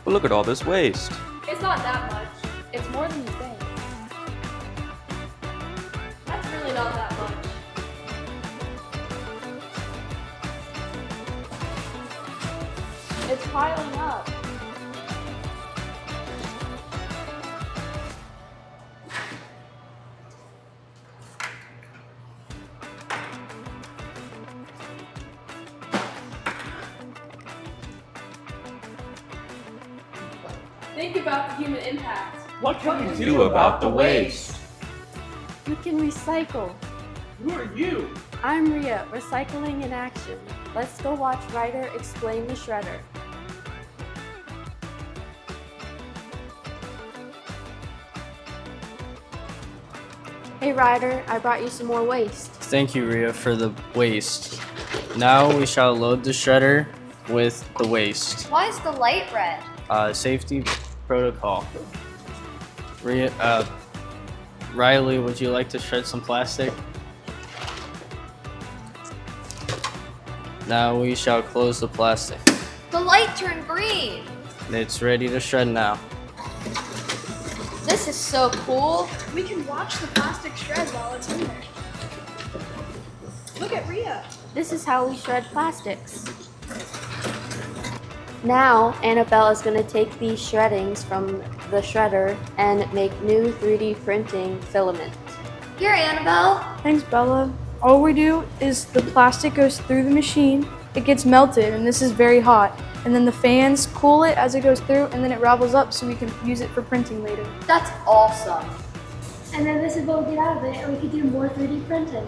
But look at all this waste. It's not that much. It's more than you think. That's really not that much. It's piling up. Think about the human impact. What can we Do about the waste. We can recycle. Who are you? I'm Ria, recycling in action. Let's go watch Ryder explain the shredder. Hey Ryder, I brought you some more waste. Thank you, Ria, for the waste. Now we shall load the shredder with the waste. Why is the light red? Safety protocol. Riley, would you like to shred some plastic? Now we shall close the plastic. The light turned green. It's ready to shred now. This is so cool. We can watch the plastic shred while it's in there. Look at Ria. This is how we shred plastics. Now, Annabelle is going to take these shreddings from the shredder and make new 3D printing filament. Here, Annabelle. Thanks, Bella. All we do is the plastic goes through the machine, it gets melted, and this is very hot. And then the fans cool it as it goes through, and then it ravels up so we can use it for printing later. That's awesome. And then this is what we get out of it, and we can do more 3D printing.